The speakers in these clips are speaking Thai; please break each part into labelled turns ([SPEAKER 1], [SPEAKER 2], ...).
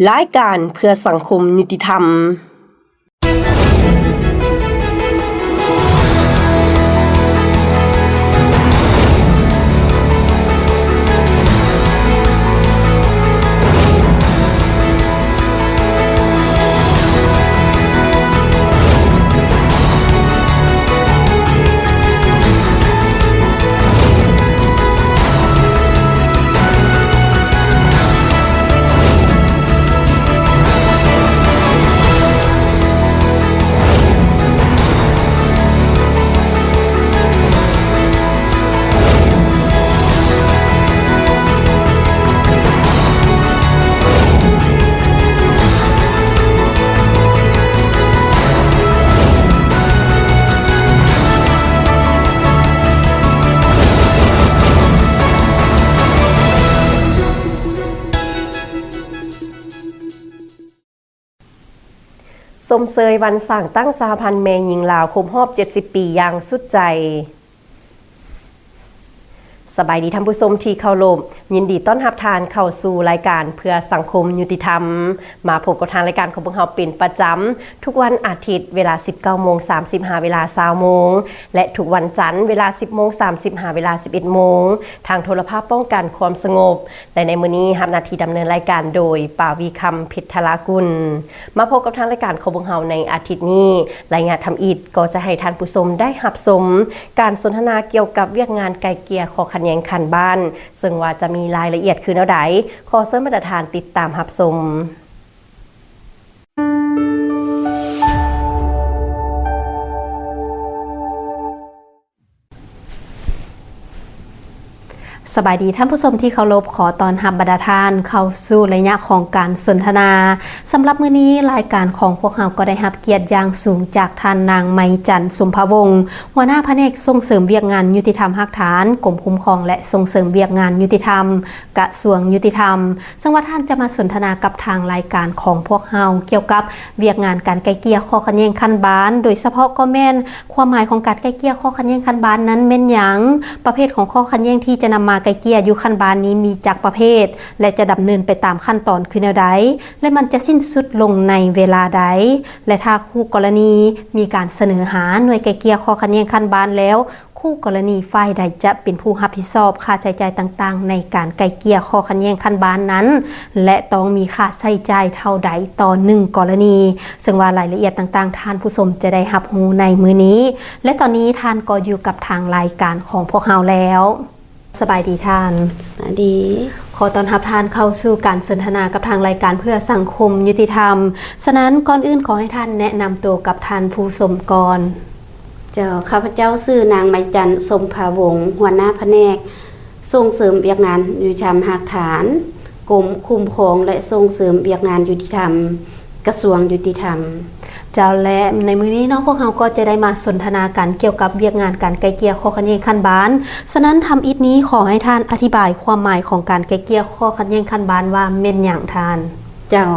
[SPEAKER 1] รายการเพื่อสังคมยุติธรรมสมเสยวันสร้างตั้งสหพันธ์แม่หญิงลาวครบรอบ70 ปีอย่างสุดใจสบายดีท่านผู้ชมที่เคารพยินดีต้อนรับทานเข้าสู่รายการเพื่อสังคมยุติธรรมมาพบกับทางรายการของพวกเราเป็นประจำทุกวันอาทิตย์เวลา 19:30 เวลา 20:00 น.และทุกวันจันทร์เวลา 10:30 เวลา 11:00 น.ทางโทรภาพป้องกันความสงบและในมื้อนี้รับหน้าที่ดำเนินรายการโดยป่าวีคำพิทลากุลมาพบกับทางรายการของพวกเราในอาทิตย์นี้รายงานทำอิฐก็จะให้ท่านผู้ชมได้รับชมการสนทนาเกี่ยวกับเวียกงานไกลเกลี่ยข้อขัดแย้งคันบ้านซึ่งว่าจะมีรายละเอียดคือแนวใดขอเสริมมาตรฐานติดตามรับชมสบายดีท่านผู้ชมที่เคารพขอตอนรับบรรดาทานเข้าสู่ระยะของการสนทนาสำหรับมื้อนี้รายการของพวกเราก็ได้รับเกียรติอย่างสูงจากท่านนางไมจันทร์สุมภวงศ์หัวหน้าแผนกส่งเสริมเวียกงานยุติธรรมภาคฐานกรมคุ้มครองและส่งเสริมเวียกงานยุติธรรมกระทรวงยุติธรรมซึ่งว่าท่านจะมาสนทนากับทางรายการของพวกเราเกี่ยวกับเวียกงานการไกลเกลี่ยข้อขัดแย้งคันบ้านโดยเฉพาะก็แม่นความหมายของการไกลเกลี่ยข้อขัดแย้งคันบ้านนั้นแม่นหยังประเภทของข้อขัดแย้งที่จะนำมาไกลเกลี่ยอยู่คันบ้านนี้มีจากประเภทและจะดำเนินไปตามขั้นตอนคือแนวใดและมันจะสิ้นสุดลงในเวลาใดและถ้าคู่กรณีมีการเสนอหาหน่วยไกลเกลี่ยข้อขัดแย้งคันบ้านแล้วคู่กรณีฝ่ายใดจะเป็นผู้รับผิดชอบค่าใช้จ่ายต่างๆในการไกลเกลี่ยข้อขัดแย้งคันบ้านนั้นและต้องมีค่าใช้จ่ายเท่าใดต่อ1กรณีซึ่งว่ารายละเอียดต่างๆท่านผู้ชมจะได้รับรู้ในมื้อนี้และตอนนี้ท่านก็อยู่กับทางรายการของพวกเราแล้วสบายดีท่าน
[SPEAKER 2] สบายดี
[SPEAKER 1] ขอต้อนรับท่านเข้าสู่การสนทนากับทางรายการเพื่อสังคมยุติธรรมฉะนั้นก่อนอื่นขอให้ท่านแนะนำตัวกับท่านผู้ชมก่อน
[SPEAKER 2] เจ้าข้าพเจ้าชื่อนางไมจันทร์สมภาวงศ์หัวหน้าแผนกส่งเสริมเวียกงานยุติธรรมภาคฐานกรมคุ้มครองและส่งเสริมเวียกงานยุติธรรมกระทรวงยุติธรรม
[SPEAKER 1] เจ้าและในมื้อนี้เนาะพวกเราก็จะได้มาสนทนากันเกี่ยวกับเวียกงานการไกลเกลี่ยข้อขัดแย้งคันบ้านฉะนั้นทำอิฐนี้ขอให้ท่านอธิบายความหมายของการไกลเกลี่ยข้อขัดแย้งคันบ้านว่าแม่นหยังท่าน
[SPEAKER 2] เจ้า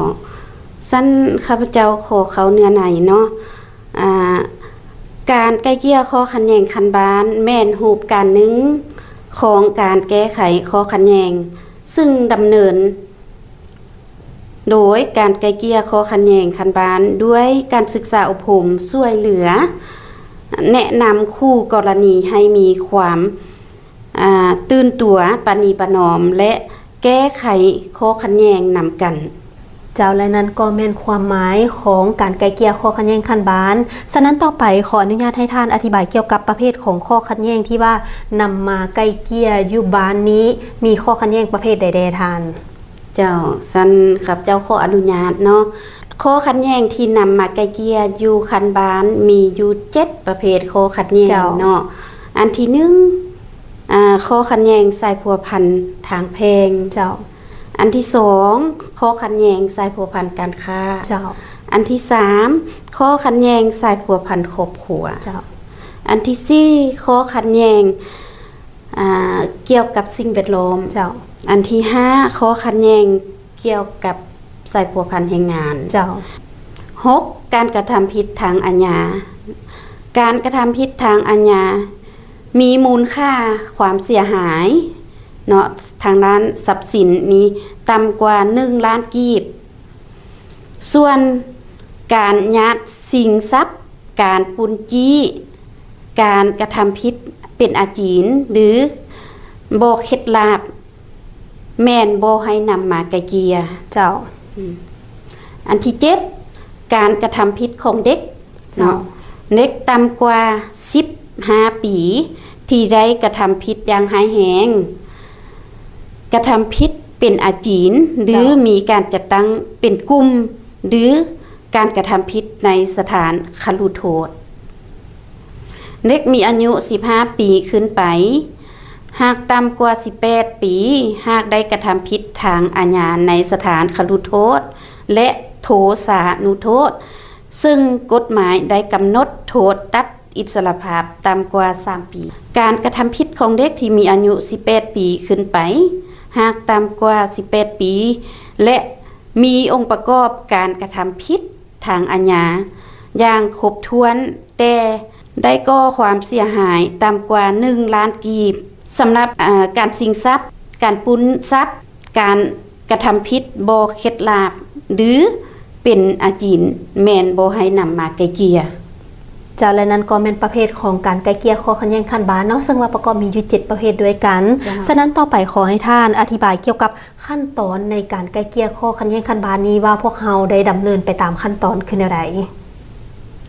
[SPEAKER 2] สั้นข้าพเจ้าขอเขาเนื้อในเนาะการไกลเกลี่ยข้อขัดแย้งคันบ้านแม่นรูปการหนึ่งของการแก้ไขข้อขัดแย้งซึ่งดำเนินโดยการไกลเกลี่ยข้อขัดแย้งคันบ้านด้วยการศึกษาอบรมช่วยเหลือแนะนำคู่กรณีให้มีความตื่นตัวปณีประนอมและแก้ไขข้อขัดแย้งนำกัน
[SPEAKER 1] เจ้าและนั้นก็แม่นความหมายของการไกลเกลี่ยข้อขัดแย้งคันบ้านฉะนั้นต่อไปขออนุญาตให้ท่านอธิบายเกี่ยวกับประเภทของข้อขัดแย้งที่ว่านำมาไกลเกลี่ยอยู่บ้านนี้มีข้อขัดแย้งประเภทใดๆท่าน
[SPEAKER 2] เจ้าสั้นครับเจ้าขออนุญาตเนาะข้อขัดแย้งที่นำมาไกลเกลี่ยอยู่คันบ้านมีอยู่7ประเภทข้อขัดแย้งเนาะอันที่1ข้อขัดแย้งสายพัวพันทางเพลง
[SPEAKER 1] เจ้า
[SPEAKER 2] อันที่2ข้อขัดแย้งสายพัวพันการค้า
[SPEAKER 1] เจ้า
[SPEAKER 2] อันที่3ข้อขัดแย้งสายพัวพันครอบครัว
[SPEAKER 1] เจ้า
[SPEAKER 2] อันที่4ข้อขัดแย้งเกี่ยวกับสิ่งแวดล้อม
[SPEAKER 1] เจ้า
[SPEAKER 2] อันที่5ข้อขัดแย้งเกี่ยวกับสายพัวพันแรงงาน
[SPEAKER 1] เจ้า
[SPEAKER 2] 6การกระทำผิดทางอาญาการกระทำผิดทางอาญามีมูลค่าความเสียหายเนาะทางด้านทรัพย์สินนี้ต่ำกว่า1 ล้านกีบ ส่วนการยัดสิ่งทรัพย์การปุนจี้การกระทำผิดเป็นอาจีนหรือบ่เคล็ดลาบแม่นบ่ให้นำมาไกลเกลี่ย
[SPEAKER 1] เจ้า
[SPEAKER 2] อันที่7การกระทำผิดของเด็ก
[SPEAKER 1] เจ้า
[SPEAKER 2] เนาะเด็กต่ำกว่า15 ปีที่ได้กระทำผิดอย่างร้ายแรงกระทำผิดเป็นอาจีนหรือมีการจัดตั้งเป็นกลุ่มหรือการกระทำผิดในสถานคฤโทษเด็กมีอายุ15 ปีขึ้นไปหากต่ำกว่า18 ปีหากได้กระทำผิดทางอาญาในสถานคฤโทษและโทสานุโทษซึ่งกฎหมายได้กำหนดโทษตัดอิสรภาพต่ำกว่า3 ปีการกระทำผิดของเด็กที่มีอายุ18 ปีขึ้นไปหากต่ำกว่า18 ปีและมีองค์ประกอบการกระทำผิดทางอาญาอย่างครบถ้วนแต่ได้ก่อความเสียหายต่ำกว่า1 ล้านกีบสำหรับการชิงทรัพย์การปุ้นทรัพย์การกระทำผิดบ่เคล็ดลาบหรือเป็นอาจีนแม่นบ่ให้นำมาไกลเกลี่ย
[SPEAKER 1] เจ้าและนั้นก็เป็นประเภทของการไกลเกลี่ยข้อขัดแย้งคันบานเนาะซึ่งว่าประกอบมีอยู่7ประเภทด้วยกันฉะนั้นต่อไปขอให้ท่านอธิบายเกี่ยวกับขั้นตอนในการไกลเกลี่ยข้อขัดแย้งคันบานนี้ว่าพวกเราได้ดำเนินไปตามขั้นตอนคือแนวใด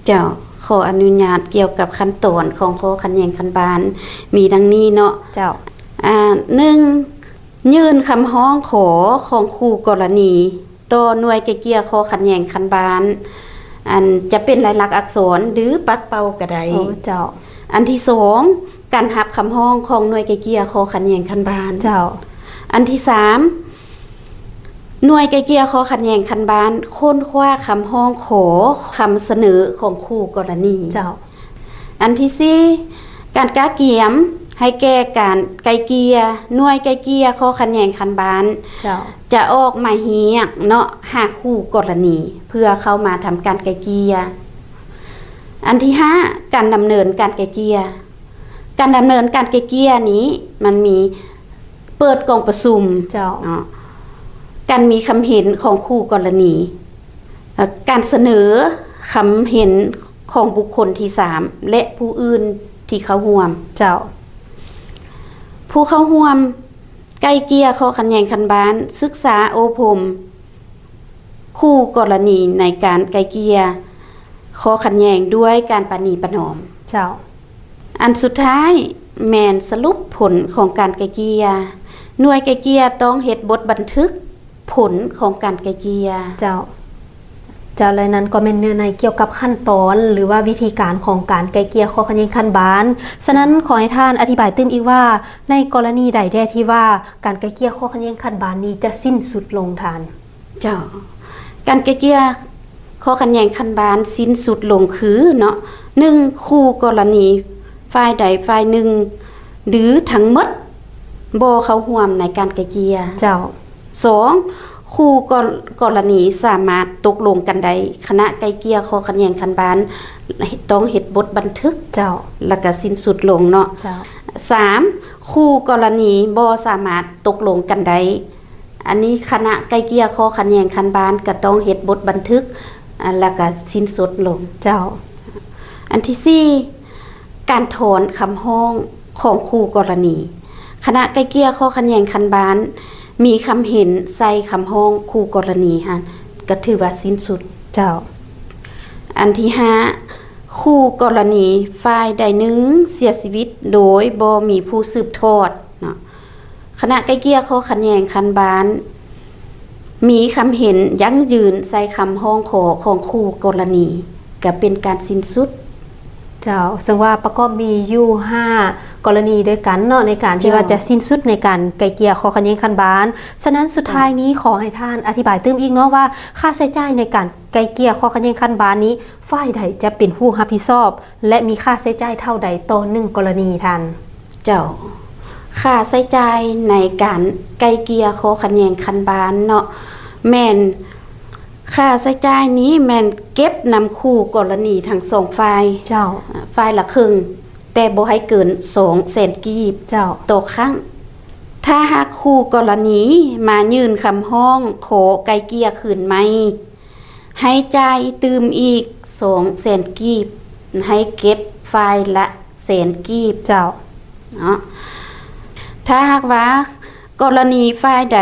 [SPEAKER 2] เจ้าขออนุญาตเกี่ยวกับขั้นตอนของข้อขัดแย้งคันบานมีดังนี้เนาะ
[SPEAKER 1] เจ้า
[SPEAKER 2] 1ยื่นคำร้องขอของคู่กรณีต่อหน่วยไกลเกลี่ยข้อขัดแย้งคันบานอันจะเป็นลายลักษณ์อักษรหรือปักเป่ากระได
[SPEAKER 1] เจ้า
[SPEAKER 2] อันที่2การรับคำร้องของหน่วยไกลเกลี่ยข้อขัดแย้งคันบาน
[SPEAKER 1] เจ้า
[SPEAKER 2] อันที่3หน่วยไกลเกลี่ยข้อขัดแย้งคันบานค้นคว้าคำร้องขอคำเสนอของคู่กรณี
[SPEAKER 1] เจ้า
[SPEAKER 2] อันที่4การกาเกี่ยมให้แก้การไกลเกลี่ยหน่วยไกลเกลี่ยข้อขัดแย้งคันบานจะออกหมายเรียกเนาะหาคู่กรณีเพื่อเข้ามาทำการไกลเกลี่ยอันที่5การดำเนินการไกลเกลี่ยการดำเนินการไกลเกลี่ยนี้มันมีเปิดกองประชุม
[SPEAKER 1] เจ้า
[SPEAKER 2] เนาะการมีคำเห็นของคู่กรณีการเสนอคำเห็นของบุคคลที่3และผู้อื่นที่เข้าร่วม
[SPEAKER 1] เจ้า
[SPEAKER 2] ผู้เข้าร่วมไกลเกลี่ยข้อขัดแย้งคันบานศึกษาอบรมคู่กรณีในการไกลเกลี่ยข้อขัดแย้งด้วยการประนีประนอม
[SPEAKER 1] เจ้า
[SPEAKER 2] อันสุดท้ายแม่นสรุปผลของการไกลเกลี่ยหน่วยไกลเกลี่ยต้องเฮ็ดบทบันทึกผลของการไกลเกลี่ย
[SPEAKER 1] เจ้าและนั้นก็เป็นเนื้อในเกี่ยวกับขั้นตอนหรือว่าวิธีการของการไกลเกลี่ยข้อขัดแย้งคันบานฉะนั้นขอให้ท่านอธิบายตื้มอีกว่าในกรณีใดแท้ที่ว่าการไกลเกลี่ยข้อขัดแย้งคันบานนี้จะสิ้นสุดลงทาน
[SPEAKER 2] เจ้าการไกลเกลี่ยข้อขัดแย้งคันบานสิ้นสุดลงคือเนาะ1คู่กรณีฝ่ายใดฝ่ายหนึ่งหรือทั้งหมดบ่เข้าร่วมในการไกลเกลี่ย
[SPEAKER 1] เจ้า
[SPEAKER 2] 2คู่กรณีสามารถตกลงกันได้คณะไกลเกลี่ยข้อขัดแย้งคันบานต้องเฮ็ดบทบันทึก
[SPEAKER 1] เจ้า
[SPEAKER 2] แล้วก็สิ้นสุดลงเนาะ
[SPEAKER 1] เจ้า
[SPEAKER 2] 3คู่กรณีบ่สามารถตกลงกันได้อันนี้คณะไกลเกลี่ยข้อขัดแย้งคันบานก็ต้องเฮ็ดบทบันทึกแล้วก็สิ้นสุดลง
[SPEAKER 1] เจ้า
[SPEAKER 2] อันที่4การถอนคำร้องของคู่กรณีคณะไกลเกลี่ยข้อขัดแย้งคันบานมีคำเห็นใส่คำร้องคู่กรณีฮะก็ถือว่าสิ้นสุด
[SPEAKER 1] เจ้า
[SPEAKER 2] อันที่5คู่กรณีฝ่ายใดหนึ่งเสียชีวิตโดยบ่มีผู้สืบทอดเนาะคณะไกลเกลี่ยข้อขัดแย้งคันบานมีคำเห็นยั่งยืนใส่คำร้องขอของคู่กรณีก็เป็นการสิ้นสุด
[SPEAKER 1] เจ้าซึ่งว่าประกอบมีอยู่5กรณีด้วยกันเนาะในการที่ว่าจะสิ้นสุดในการไกลเกลี่ยข้อขัดแย้งคันบานฉะนั้นสุดท้ายนี้ขอให้ท่านอธิบายเติมอีกเนาะว่าค่าใช้จ่ายในการไกลเกลี่ยข้อขัดแย้งคันบานนี้ฝ่ายใดจะเป็นผู้รับผิดชอบและมีค่าใช้จ่ายเท่าใดต่อ1กรณีท่าน
[SPEAKER 2] เจ้าค่าใช้จ่ายในการไกลเกลี่ยข้อขัดแย้งคันบานเนาะแม่นค่าใช้จ่ายนี้แม่นเก็บนำคู่กรณีทั้ง2ฝ่าย
[SPEAKER 1] เจ้า
[SPEAKER 2] ฝ่ายละครึ่งแต่บ่ให้เกิน200,000กีบ
[SPEAKER 1] เจ้า
[SPEAKER 2] ต่อครั้งถ้าหากคู่กรณีมายื่นคำร้องขอไกลเกลี่ยคืนใหม่ ให้จ่ายตืมอีก200,000กีบให้เก็บฝ่ายละ100,000กีบ
[SPEAKER 1] เจ้า
[SPEAKER 2] เนาะถ้าหากว่ากรณีฝ่ายใด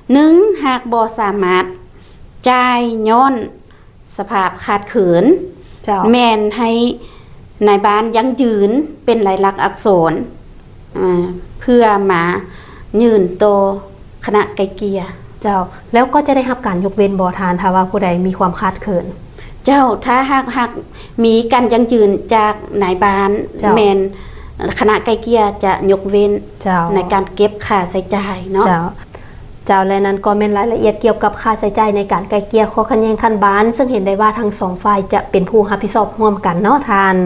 [SPEAKER 2] 1หากบ่สามารถจ่ายย้อนสภาพขาดเขิน
[SPEAKER 1] เจ้า
[SPEAKER 2] แม่นให้นายบ้านยังยืนเป็นลายลักษณ์อักษรเพื่อมายื่นต่อคณะไกลเกลี่ย
[SPEAKER 1] เจ้าแล้วก็จะได้รับการยกเว้นบ่ทานถ้าว่าผู้ใดมีความขาดเขิน
[SPEAKER 2] เจ้าถ้าหากมีการยังยืนจากนายบ้านแม่นคณะไกลเกลี่ยจะยกเว้นในการเก็บค่าใช้จ่ายเนาะ
[SPEAKER 1] เจ้าและนั้นก็เป็นรายละเอียดเกี่ยวกับค่าใช้จ่ายในการไกลเกลี่ยข้อขัดแย้งขั้นบ้านซึ่งเห็นได้ว่าทั้ง2ฝ่ายจะเป็นผู้รับผิดชอบร่วมกันเนาะทาน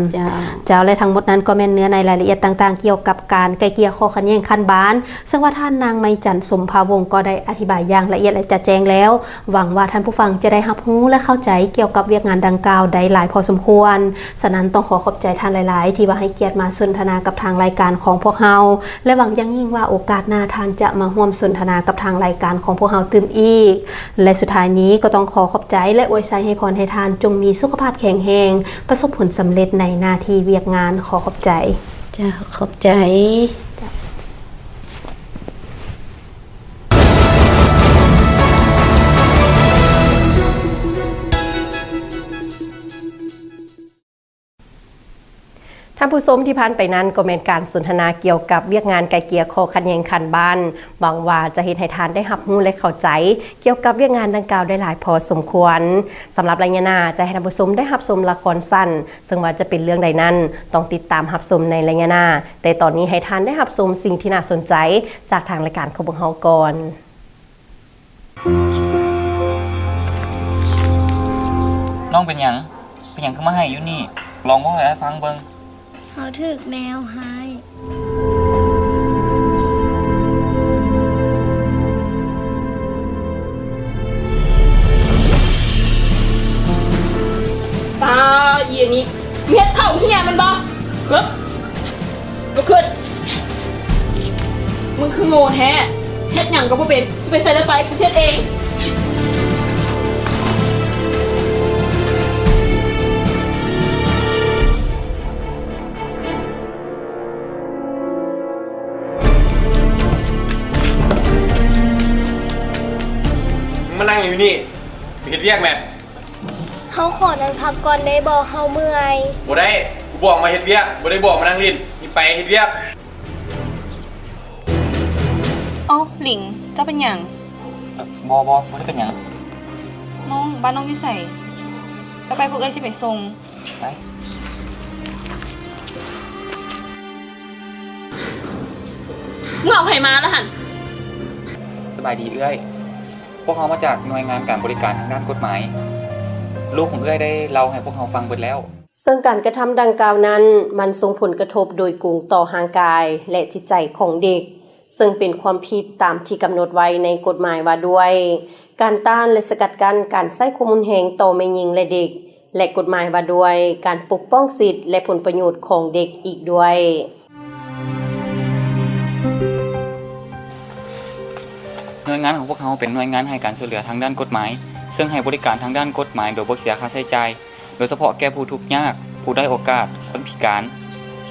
[SPEAKER 1] เจ้าและทั้งหมดนั้นก็เป็นเนื้อในรายละเอียดต่างๆเกี่ยวกับการไกลเกลี่ยข้อขัดแย้งขั้นบ้านซึ่งว่าท่านนางไมจันทร์สมภาวงศ์ก็ได้อธิบายอย่างละเอียดและจัดแจงแล้วหวังว่าท่านผู้ฟังจะได้รับรู้และเข้าใจเกี่ยวกับเวียกงานดังกล่าวได้หลายพอสมควรฉะนั้นต้องขอบใจท่านหลายๆที่ว่าให้เกียรติมาสนทนากับทางรายการของพวกเราและหวังอย่างยิ่งว่าโอกาสหน้าท่านจะมาร่วมสนทนากับทางรายการของพวกเราตื่มอีกและสุดท้ายนี้ก็ต้องขอบใจและอวยชัยให้พรให้ทานจงมีสุขภาพแข็งแรงประสบผลสำเร็จในหน้าที่เวียกงานขอบใจ
[SPEAKER 2] จ้าขอบใจ
[SPEAKER 3] ท่านผู้ชมที่ผ่านไปนั้นก็เป็นการสนทนาเกี่ยวกับเวียกงานไกลเกลี่ยข้อขัดแย้งขั้นบ้านหวังว่าจะเห็นให้ทานได้รับรู้และเข้าใจเกี่ยวกับเวียกงานดังกล่าวได้หลายพอสมควรสำหรับรายงานหน้าจะให้ท่านผู้ชมได้รับชมละครสั้นซึ่งว่าจะเป็นเรื่องใดนั้นต้องติดตามรับชมในรายงานหน้าแต่ตอนนี้ให้ทานได้รับชมสิ่งที่น่าสนใจจากทางรายการของพวกเราก่อน
[SPEAKER 4] น้องเป็นหยังคือมาให้อยู่นี่ลองบ่ให้ฟังเบิ่ง
[SPEAKER 5] เขาถึกแมวหาย
[SPEAKER 6] ตาเยี่ยนี้เฮ็ดเข่าเฮียมันบ่เฮ้ยลุกขึ้นมึงคือโง่แท้เฮ็ดหยังก็บ่เป็นสิไปใส่รถไฟกูเช็ดเอง
[SPEAKER 7] มานั่งอยู่นี่ไปเฮ็ดเวียกแม่
[SPEAKER 5] เขาขอนั่งพักก่อนได้บ่เฮาเมื่อย
[SPEAKER 7] บ่ได้กูบอกมาเฮ็ดเวียกบ่ได้บอกมานั่งลิ้นนี่ไปเฮ็ดเวียก
[SPEAKER 6] เอ้าหลิงเจ้าเป็นหยัง
[SPEAKER 4] บ่ได้เป็นหยัง
[SPEAKER 6] น้องบ้านน้องอยู่ไสไปพวกเอ้ยสิไปส่ง
[SPEAKER 4] ไป
[SPEAKER 6] มึงเอาไผมาแล้วหั่น
[SPEAKER 4] สบายดีเอ้ยพวกเขามาจากหน่วยงานการบริการทางด้านกฎหมายลูกของเอ้ยได้เล่าให้พวกเขาฟังเบิดแล้ว
[SPEAKER 3] ซึ่งการกระทำดังกล่าวนั้นมันส่งผลกระทบโดยกงต่อร่างกายและจิตใจของเด็กซึ่งเป็นความผิดตามที่กำหนดไว้ในกฎหมายว่าด้วยการต้านและสกัดกั้นการใช้ความรุนแรงต่อแม่หญิงและเด็กและกฎหมายว่าด้วยการปกป้องสิทธิและผลประโยชน์ของเด็กอีกด้วย
[SPEAKER 4] หน่วยงานของพวกเขาเป็นหน่วยงานให้การช่วยเหลือทางด้านกฎหมายซึ่งให้บริการทางด้านกฎหมายโดยบ่เสียค่าใช้จ่ายโดยเฉพาะแก่ผู้ทุกข์ยากผู้ด้อยโอกาสคนพิการ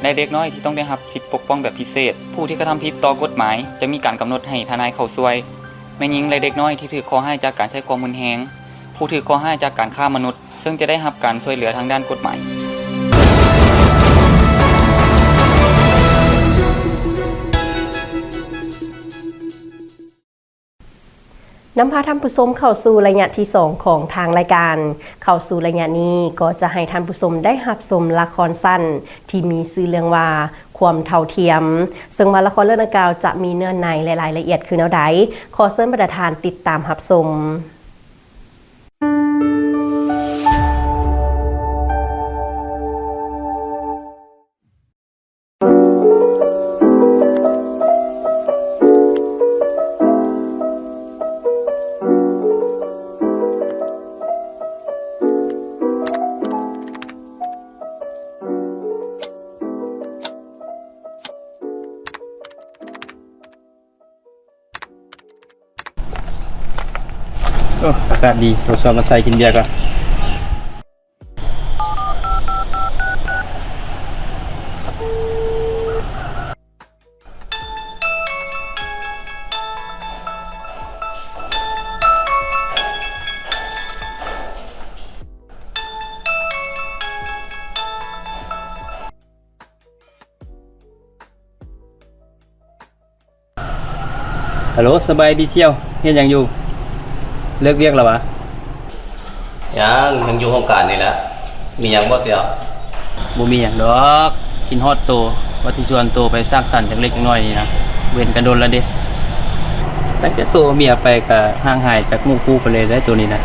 [SPEAKER 4] และเด็กน้อยที่ต้องได้รับสิทธิปกป้องแบบพิเศษผู้ที่กระทำผิดต่อกฎหมายจะมีการกำหนดให้ทนายเข้าช่วยแม่หญิงและเด็กน้อยที่ถูกข้อหาจากการใช้ความรุนแรงผู้ถูกข้อหาจากการฆ่ามนุษย์ซึ่งจะได้รับการช่วยเหลือทางด้านกฎหมาย
[SPEAKER 3] นำพาท่านผู้ชมเข้าสู่ระยะที่2ของทางรายการเข้าสู่ระยะนี้ก็จะให้ท่านผู้ชมได้รับชมละครสั้นที่มีชื่อเรื่องว่าความเท่าเทียมซึ่งว่าละครเรื่องดังกล่าวจะมีเนื้อในและรายละเอียดคือแนวใดขอเชิญประธานติดตามรับชม
[SPEAKER 8] อากาศดีเราชอบมาใส่กินเบียร์กัน ฮัลโหลสบายดีเชียวเฮ็ดหยังอยู่เลิกเวียกแล้ววะ
[SPEAKER 9] ยังอยู่ห้องการนี่แหละมีหยังบ่เสียว
[SPEAKER 8] บ่มีหยังดอกกินฮอดโตว่าสิชวนโตไปสร้างสรรค์จักเล็กจักน้อยนี่นะเว้นกันโดนแล้วเด้ตั้งแต่โตเมียไปก็ห่างหายจากหมู่คู่ไปเลยได้ตัวนี้นะ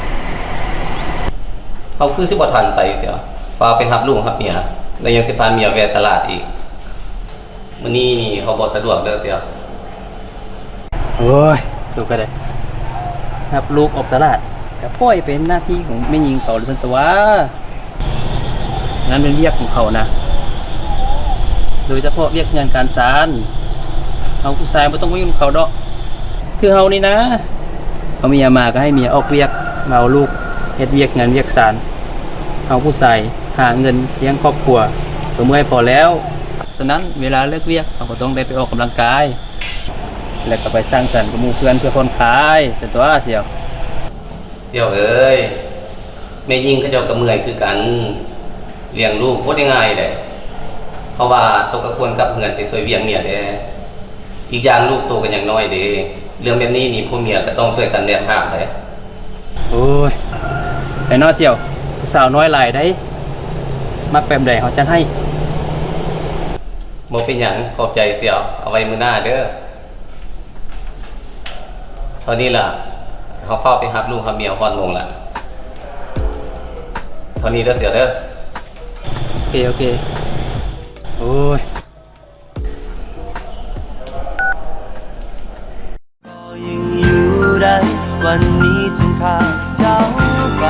[SPEAKER 9] เฮาคือสิบ่ทันไปเสียวฟ้าวไปรับลูกรับเมียแล้วยังสิพาเมียแวะตลาดอีกมื้อนี้นี่เฮาบ่สะดวกเด้อเสียว
[SPEAKER 8] โอ้ยดูก็ได้รับลูกออกตลาดก็ปล่อยเป็นหน้าที่ของแม่หญิงเขาเลยซั่นตัวนั้นเป็นเวียกของเขานะโดยเฉพาะเวียกงานการศาลเฮาผู้ชายบ่ต้องไปยุ่งเขาดอกคือเฮานี่นะเอาเมียมาก็ให้เมียออกเวียกมาเอาลูกเฮ็ดเวียกงานเวียกศาลเฮาผู้ชายหาเงินเลี้ยงครอบครัวก็เมื่อยพอแล้วฉะนั้นเวลาเลิกเวียกเราก็ต้องได้ไปออกกำลังกายแล้วก็ไปสร้างสรรค์กับหมู่เพื่อนเพื่อผ่อนคลายซั่นตัวเสี่ยว
[SPEAKER 9] เสียวเอ้ยแม่ยิ่งเขาเจ้าก็เมื่อยคือกันเลี้ยงลูกบ่ได้ง่ายเด้เพราะว่าโตก็ควรกลับเฮือนไปช่วยเวียงเมียเด้อีกอย่างลูกโตก็ยังน้อยเด้เรื่องแบบนี้นี่ผู้เมียก็ต้องช่วยกันแนบห้ามเด้
[SPEAKER 8] โอ้ยไอ้น้อเสี่ยวผู้สาวน้อยหลายได้มักแปมใดเฮาจัดให้
[SPEAKER 9] บ่เป็นหยังขอบใจเสียวเอาไว้มื้อหน้าเด้อเท่านี้ล่ะเขาเข้าไปรับลูกรับเมียฮอดโมงล่ะเท่านี้เด้อเสียวเด้อ
[SPEAKER 8] โอเคโอ้ย
[SPEAKER 10] ยังอยู่ได้วันนี้ถึงข้าเจ้าไป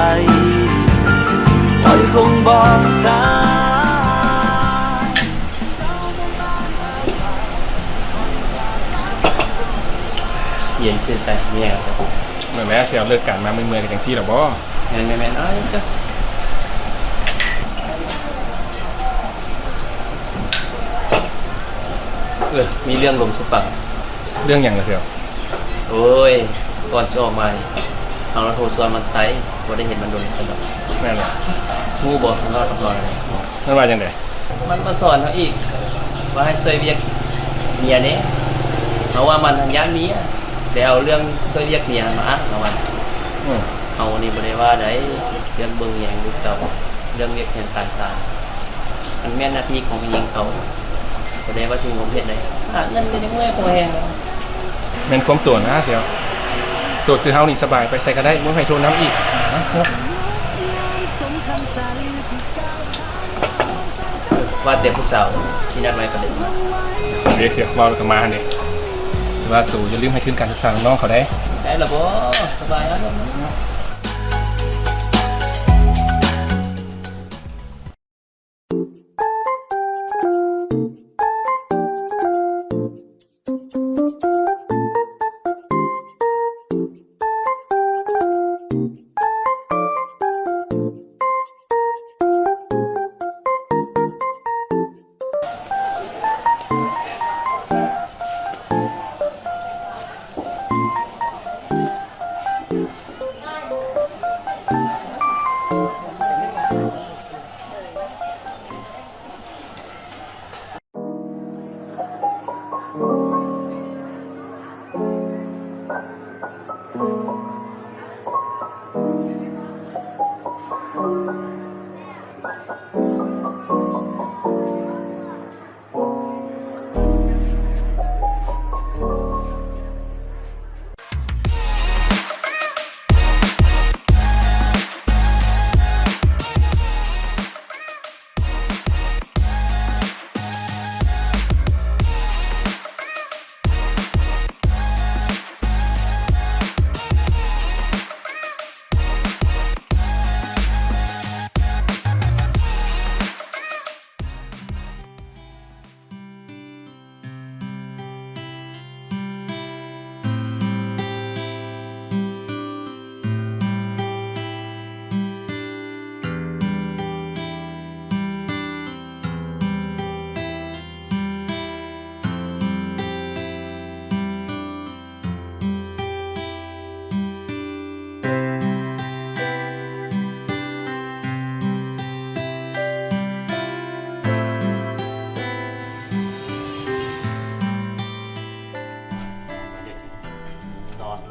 [SPEAKER 10] เรายังคงบอกได้
[SPEAKER 8] เย็นชื่นใจเมียครับ
[SPEAKER 7] เหมือนแม่เสียวเลิกกันมาเมื่อยๆกันจังซี่หรอบ่
[SPEAKER 8] แม่นๆเอ้ยจ้ะมีเรื่องลมสุฟัง
[SPEAKER 7] เรื่องหยังล่ะเสียว
[SPEAKER 8] โอ้ยก่อนจะออกมาเอาเราโทรชวนมันไซส์บ่ได้เห็นมันโดนกันดอก
[SPEAKER 7] แม่นล่ะ
[SPEAKER 8] งูบอกมันรอดกับรอย
[SPEAKER 7] มันว่าจังได๋
[SPEAKER 8] มันมาสอนเขาอีกว่าให้ช่วยเรียกเมียเนี่ยเพราะว่ามันทางย่านเมียแต่เอาเรื่องช่วยเรียกเมียมาเอามัน เอานี่บ่ได้ว่าได้เรื่องเบิ่งแยงลูกเจ้าเรื่องเรียกแทนการศาลมันแม่นหน้าที่ของผู้หญิงเขาบ่ได้ว่าถึงผมเฮ็ดได้เงินก็ยังเมื่อยพอแฮง
[SPEAKER 7] แม่นความตัวนะเสียวโสดคือเฮานี่สบายไปใส่ก็ได้บ่ให้โทรน้ำอีกนะเนาะ
[SPEAKER 8] ว่าแต่ผู้สาวที่นัดไว้ก็เลยมา
[SPEAKER 7] เดี๋ยวเสียวเว้าแล้วก็มาหั่นเด้ว่าตู่อย่าลืมให้ทุนการศึกษาน้องเขาได้
[SPEAKER 8] ได้ล่ะบ่สบายแล้ว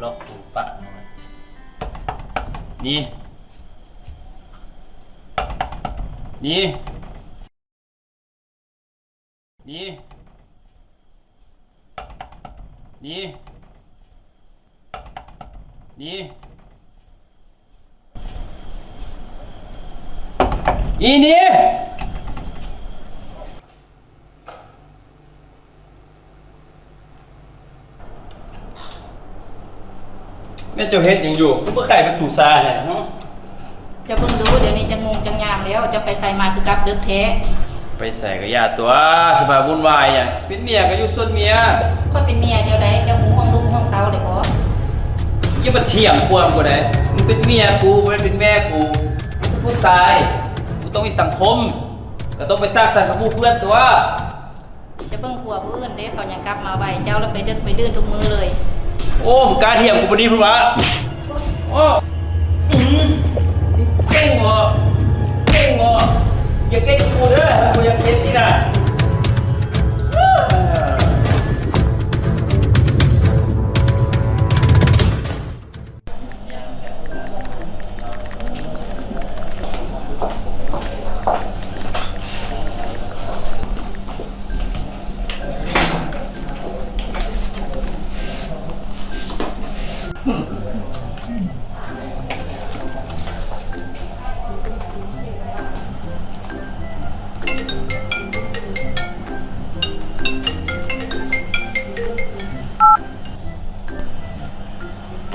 [SPEAKER 8] ล็อกตูปะนี่นี่นี่นี่นี่อีนี่แม่เจ้าเฮ็ดหยังอยู่คือบ่ใครเป็นถูซาเนี่ยเนาะ
[SPEAKER 11] จะเบิ่งดูเดี๋ยวนี้จะงงจังยามแล้วจะไปใส่มาคือกับดึกแท้
[SPEAKER 8] ไปใส่ก็ยาตัวสภาพวุ่นวายหยังเป็นเมียก็อยู่ส่วนเมีย
[SPEAKER 11] ค่อยเป็นเมียเจ้าใดเจ้าหูห้องลูกห้องเตาได้บ่
[SPEAKER 8] อย่ามาเถียงความกูได้มึงเป็นเมียกูบ่ได้เป็นแม่กูกูเป็นผู้ชายกูต้องมีสังคมก็ต้องไปสร้างสรรค์กับหมู่เพื่อนตัว
[SPEAKER 11] จะเบิ่งผัวผู้อื่นเด้เขายังกลับมาไว้เจ้าแล้วไปดึกไปดื่นทุกมื้อเลย
[SPEAKER 8] โอ้มึงกล้าเถียงกูบ่ดีพุ่นวะโอ้เก่งเหรอเก่งเหรออย่าเก่งกูเด้อกูอยากเป็นนี่น่ะ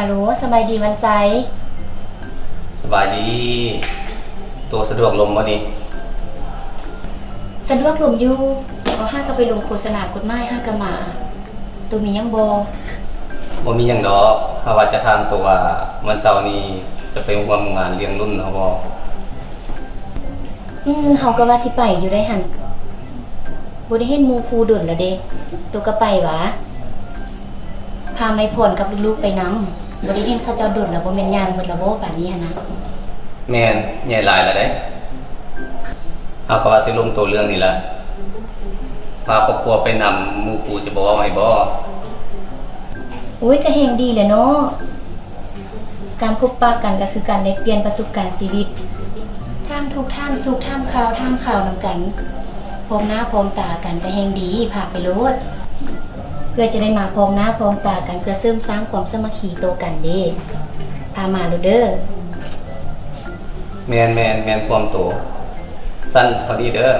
[SPEAKER 12] ฮัลโหลสบายดีวันไซ
[SPEAKER 9] สบายดี ตัวสะดวกลมบ่นี่
[SPEAKER 12] สะดวกลมอยู่เอาห้าก็ไปลงโฆษณากฎหมายห้าก็มา ตัวมียังบ่
[SPEAKER 9] บ่มีหยังดอกถ้าว่าจะถามตัวว่าวันเสาร์นี้จะไปร่วมงานเลี้ยงรุ่นเฮาบ่
[SPEAKER 12] เฮาก็ว่าสิไปอยู่ได้หั่นบ่ได้เห็นหมู่ครูดนแล้วเด้ตัวก็ไปหวะพาไม้พรกับลูกๆไปนำบ่ได้เห็นเขาเจ้าดนแล้วบ่แม่นย่างหมดแล้วบ่ป่านนี้หั่นนะ
[SPEAKER 9] แม่นใหญ่หลายแล้วเด้เฮาก็ว่าสิลงตัวเรื่องนี่ล่ะพาครอบครัวไปนำหมู่ครูจะบ่เว้าให้บ่
[SPEAKER 12] โอ้ยก็แฮงดีแหละเนาะการพบปะกันก็คือการแลกเปลี่ยนประสบการณ์ชีวิตท่ามทุกข์ท่ามสุขท่ามข่าวนำกันพร้อมหน้าพร้อมตากันก็แฮงดีพาไปโลดเพื่อจะได้มาพร้อมหน้าพร้อมตากันเพื่อเสริมสร้างความสามัคคีโตวกันเด้พามาโลดเด้อ
[SPEAKER 9] แม่นความโตสั้นพอดีเด้อ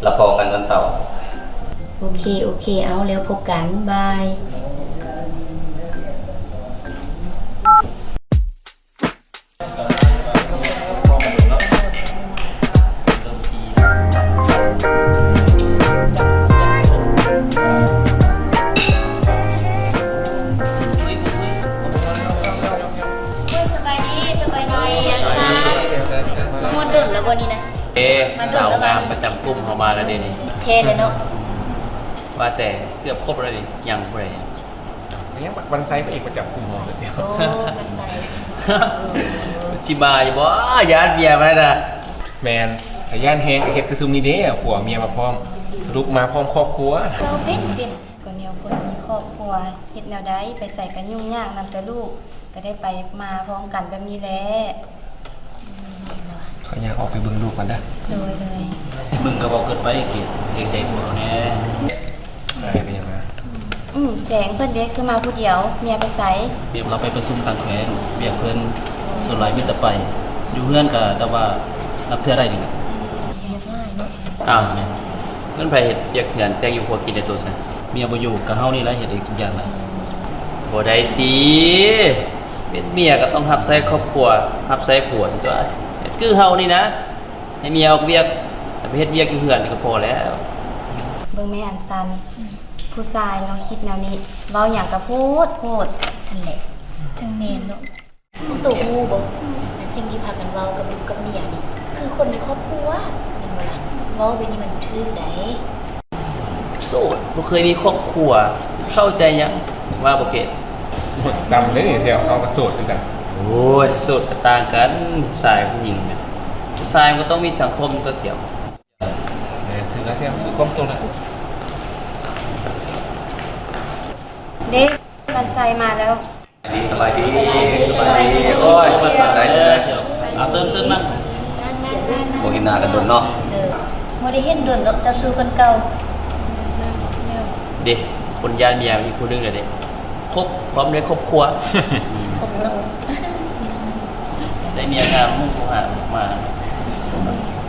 [SPEAKER 9] แล้วพอกันวันเสาร์
[SPEAKER 12] โอเคเอาแล้วพบกันบาย สบายดีมาหมดดึกแล้ววันนี้นะ
[SPEAKER 8] สาวงามประจำกลุ่มเขามาแล้วเดี๋ยวนี้
[SPEAKER 12] เท่เลยเนาะ
[SPEAKER 8] ว่าแต่เกือบครบแล้วดิยังบ่ได้
[SPEAKER 7] เนี่ยวันไซต์พระเอกประจำกลุ่มหอมเลยเสียว
[SPEAKER 12] โอ้มันใส่
[SPEAKER 8] ชิบาอยู่บ่ญาติเบียร์มาแล้วนะ
[SPEAKER 7] แมนแต่ย่านแฮงไอเฮ็ดซึมนี่เด้ผัวเมียมาพร้อมสรุปมาพร้อมครอบครัว
[SPEAKER 12] เจ้าเป็น
[SPEAKER 13] ก็แนวคนมีครอบครัวเฮ็ดแนวใดไปใส่กันยุ่งยากนำแต่ลูก ก็ได้ไปมาพร้อมกันแบบนี้แหละ
[SPEAKER 7] เขาอยากออกไปเบิ่งลูกกันนะ
[SPEAKER 13] โดย
[SPEAKER 8] มึงก็บอกเกินไปเก่งใจพวกเราแน่
[SPEAKER 7] ได้ไปยังไง
[SPEAKER 13] แสงเพิ่นเด้คือมาผู้เดียวเมียไปไส
[SPEAKER 8] เบียบเราไปประชุมต่างแขวงเบียบเพิ่นส่วนหลายมิตรไป อยู่เพื่อนก็แต่ว่ารับเทื่อได้นี่
[SPEAKER 12] เรียกง่ายเนาะ
[SPEAKER 8] อ้าวแม่นเพิ่นไปเฮ็ดเรียกงานแต่งอยู่ครัวกินในตัวซะเมียบ่อยู่ก็เฮานี่แหละเฮ็ดเองทุกอย่างเลยบ่ได้ติเป็นเมียก็ต้องรับใช้ครอบครัวรับใช้ผัวสิตัวเฮ็ดคือเฮานี่นะให้เมียออกเวียกแต่ไปเฮ็ดเวียกอยู่เฮือนนี่ก็พอแล้ว
[SPEAKER 13] เบิ่งแม่อันซันผู้ชายเราคิดแนวนี้เว้าหยังก็พูด
[SPEAKER 12] นั่นแหละจังแม่นเนาะตัวงูบ่อันสิ่งที่พากันเว้ากับลูกกับเมียนี่คือคนในครอบครัวแม่นบ่ล่ะเว้าไปนี่มันถูกได้
[SPEAKER 8] โสดบ่เคยมีครอบครัวเข้าใจยังว่าบ่เก็ต
[SPEAKER 7] หมดดำเลยนี่เสียวเอากระโสดด้วยกัน
[SPEAKER 8] โอ้ยโสดก็ต่างกันผู้ชายผู้หญิงเนี่ยผู้ชายมันก็ต้องมีสังคมตัวเที่ยว
[SPEAKER 7] ถึงแล้วเสียวถือความตรงนะ
[SPEAKER 13] เด็กกันไสมาแล้ว
[SPEAKER 9] สบายดีโอ้ยมาสั่งได้เลยเอาเซิร์นมาโมเห็นหน้ากันโดนเนาะ
[SPEAKER 12] บ่ได้เห็นโดนดอกจะสู้กันเก่า
[SPEAKER 8] เด็กคนยานเมียอีกคนนึงเลยเด็กครบพร้อมด้วยครอบครัว
[SPEAKER 12] ครบเนาะ
[SPEAKER 8] ได้เมียงามมุ่งหามา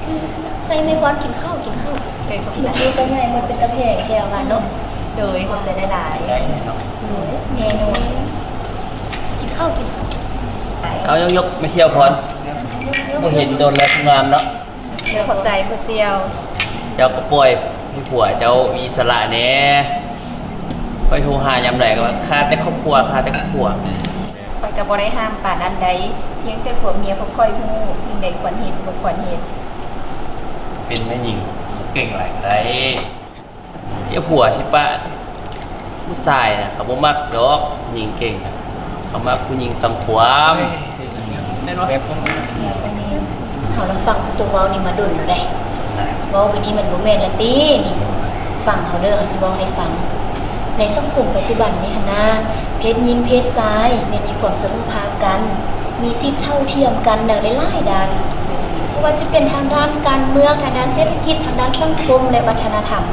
[SPEAKER 12] คือใส่ไม่พรกินข้าวที่อยู่ก็ง่ายมันเป็นตะแพงแก้วว่าเนาะโดยขอบใจหลาย
[SPEAKER 8] ได้แน่นอน
[SPEAKER 12] โดยแน่นอนกินข้าว
[SPEAKER 8] เอายกไม่เชี่ยวพรบ่เห็นโดนแล้วงามเนาะ
[SPEAKER 12] เดี๋ยวขอบใจผู้เซียว
[SPEAKER 8] เจ้าก็ป่วยพี่ผัวเจ้ามีสละแน่ไปโทรหายามไหนก็ว่าค่าแต่ครอบครัวค่าแต่ครอบครัว
[SPEAKER 14] ข้อยก็บ่ได้ห้ามปานอันใดเพียงแต่ผัวเมียเขาค่อยฮู้สิ่งใดควรเฮ็ดบ่ควรเฮ็ด
[SPEAKER 8] เป็นแม่หญิงเก่งหลายก็ได้เดี๋ยวผัวสิป้าผู้ชายนะเขาบ่มักดอกหญิงเก่งน่ะเขามักผู้หญิงตำความแน่นอนแบบของ
[SPEAKER 12] เขาเราฟังตัวเว้านี่มาดุนแล้วได้เว้าไปนี้มันบ่แม่นละตินี่ฟังเขาเด้อเขาสิเว้าให้ฟัง ในสังคมปัจจุบันนี้หั่นนะเพศหญิงเพศชายแม่นมีความเสมอภาคกัน มีสิทธิเท่าเทียมกันในหลายๆด้านบ่ว่าจะเป็นทางด้านการเมืองทางด้านเศรษฐกิจทางด้านสังคมและวัฒนธรรม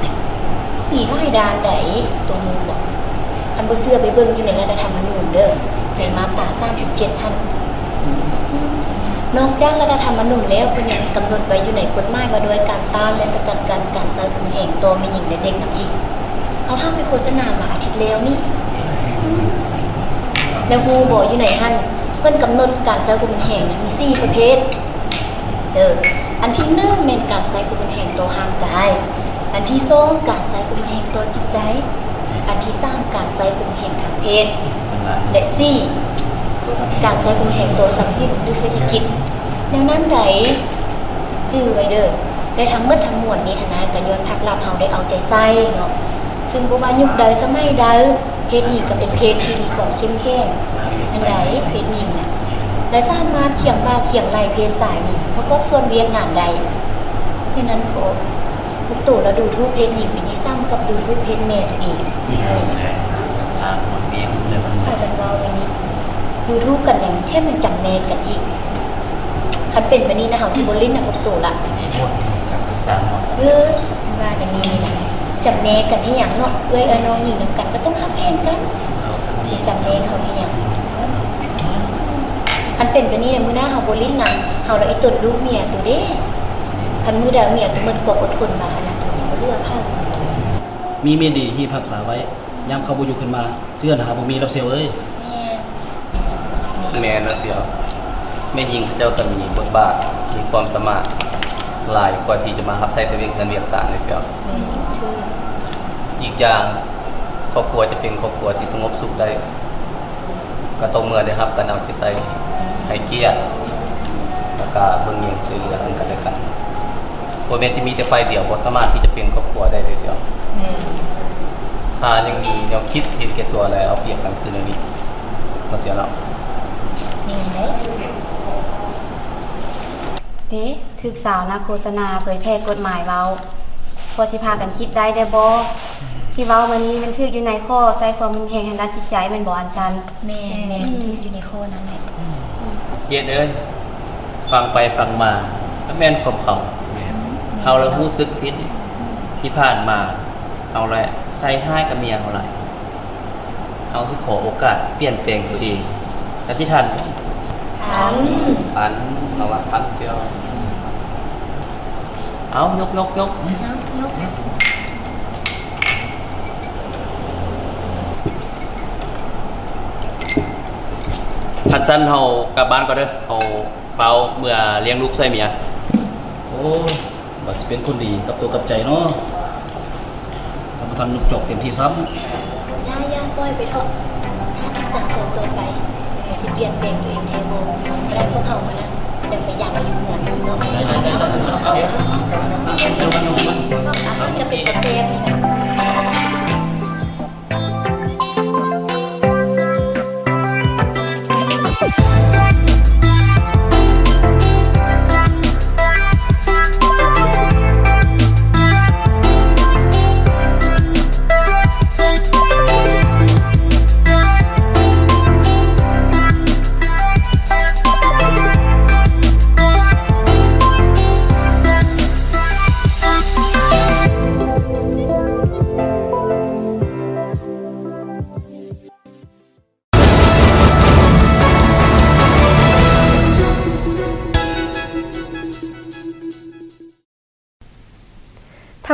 [SPEAKER 12] มีหลายด้านใดตัวหมู่บ่คันบ่เชื่อไปเบิ่งอยู่ในรัฐธรรมนูญเด้อในมาตรา37หั่นนอกจากรัฐธรรมนูญแล้วเพิ่นยังกำหนดไว้อยู่ในกฎหมายว่าด้วยการต้านและสกัดกั้นการใช้ข่มเหงต่อแม่หญิงและเด็กนำอีกเขาห้ามไปโฆษณามาอาทิตย์แล้วนี่แล้วฮู้บ่อยู่ไหนหั่นเพิ่นกำหนดการใช้ข่มเหงมี4ประเภทอันที่1แม่นการใช้ข่มเหงต่อร่างกายอันที่2การใช้ข่มเหงต่อจิตใจอันที่3การใช้ข่มเหงทางเพศและ4การใช้ข่มเหงต่อทรัพย์สินหรือเศรษฐกิจแนวนั้นใดจื้อไว้เด้อได้ทั้งหมดทั้งมวลนี้หั่นนะก็ย้อนภาครัฐเฮาได้เอาใจใส่เนาะซึ่งบ่ว่ายุคใดสมัยใดเพศหญิงก็เป็นเพศที่มีความเข้มแข็งอันใดเพศหญิงน่ะและสามารถเคียงบ่าเคียงไหล่เพศชายนี่ประกอบส่วนเวียกงานใดดังนั้นก็ลูกตู่แล้วดูทูปเพศหญิงเป็นนี้ซ้ำกับดูทูปเพศแม่ตัวเอง
[SPEAKER 8] เมียเลย
[SPEAKER 12] พากันเว้าวันนี้ YouTube กันอย่างแทบมันจำแนกกันอีกคันเป็นแบบนี้นะเฮาสิบ่ลิ้นน่ะลูกตู่ละว่าอันนี้นี่นะจำแนกกันให้หยังเนาะน้องหญิงนำกันก็ต้องฮักแพงกันอย่าจำแนกเขาให้หยังคันเป็นแบบนี้มื้อหน้าเฮาบ่ลิ้นนำเฮาละอีตนลูกเมียตัวเด้คันมื้อใดเมียตัวมันความอดทนมาน่ะตัวสิบ่เลือกเฮา
[SPEAKER 15] มีเมียดีที่รักษาไว้ยามเขาบ่อยู่ขึ้นมาเชื่อนะครับบ่มีรับเสียวเอ้ย
[SPEAKER 9] แม่นะเสียวแม่ยิงเจ้าก็มีบทบาทมีความสามารถหลายกว่าที่จะมารับใช้แต่เวียกเงินเวียกสารเลยเสียวอีกอย่างครอบครัวจะเป็นครอบครัวที่สงบสุขได้ก็ต้องเมื่อได้รับการเอาใจใส่ให้เกียรติแล้วก็เบิ่งแยงช่วยเหลือซึ่งกันและกันบ่แม่นที่มีแต่ฝ่ายเดียวบ่สามารถที่จะเป็นครอบครัวได้เลยเสียวถ้ายังมีแนวคิดเห็นแก่ตัวแล้วเอาเปรียบกันคือเรื่องนี้บ่เสียแล้ว
[SPEAKER 13] เด้ถึกสาวนักโฆษณาเผยแพร่กฎหมายเว้าพอสิพากันคิดได้บ่ที่เว้ามานี้มันถึกอยู่ในข้อใส่ความรุนแรงทางด้านจิตใจแม่นบ่อันซัน
[SPEAKER 12] แม่ถึกอยู่ในข้อนั้นแหละ
[SPEAKER 8] เย็นเอ้ยฟังไปฟังมาแม่นความเขาเอาแล้วรู้สึกผิดที่ผ่านมาเอาแหละใจให้กับเมียเขาหลายเอาสิขอโอกาสเปลี่ยนแปลงตัวเองแต่ที่ทัน
[SPEAKER 9] เอาว่าทันเสียว
[SPEAKER 8] เอายกพัดจันเฮากลับบ้านก่อนเด้อเฮาเฝ้าเมื่อเลี้ยงลูกใส่เมีย
[SPEAKER 15] โอ้ว่าสิเป็นคนดีกับตัวกับใจเนาะถ้าบ่ทันลูกจอกเต็มที่ซ้ำ
[SPEAKER 12] ย่าปล่อยไปเถอะถ้าติดตามต่อไปก็สิเปลี่ยนแปลงตัวเองได้บ่ได้พวกเฮามานะจังไปอย่างอยู่เงินเนาะก็เป็นกาแฟนี่นะ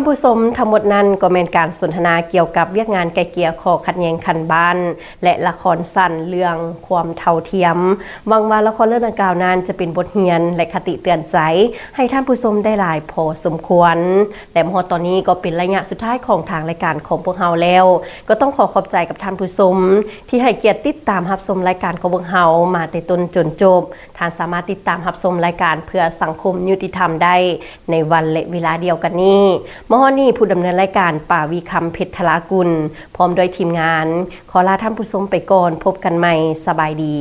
[SPEAKER 3] านผู้ชมทั้งหมดนั้นก็เป็นการสนทนาเกี่ยวกับเวียกงานไกลเกลี่ยข้อขัดแย้งคันบ้านและละครสั้นเรื่องความเท่าเทียมหวังว่าละครเรื่องดังกล่าวนั้นจะเป็นบทเรียนและคติเตือนใจให้ท่านผู้ชมได้หลายพอสมควรและพอตอนนี้ก็เป็นระยะสุดท้ายของทางรายการของพวกเราแล้วก็ต้องขอบใจกับท่านผู้ชมที่ให้เกียรติติดตามรับชมรายการของพวกเรามาแต่ต้นจนจบท่านสามารถติดตามรับชมรายการเพื่อสังคมยุติธรรมได้ในวันและเวลาเดียวกันนี้มอนี่ผู้ดำเนินรายการป่าวีคำเพชรธรากุลพร้อมโดยทีมงานขอลาท่านผู้ชมไปก่อนพบกันใหม่สบายดี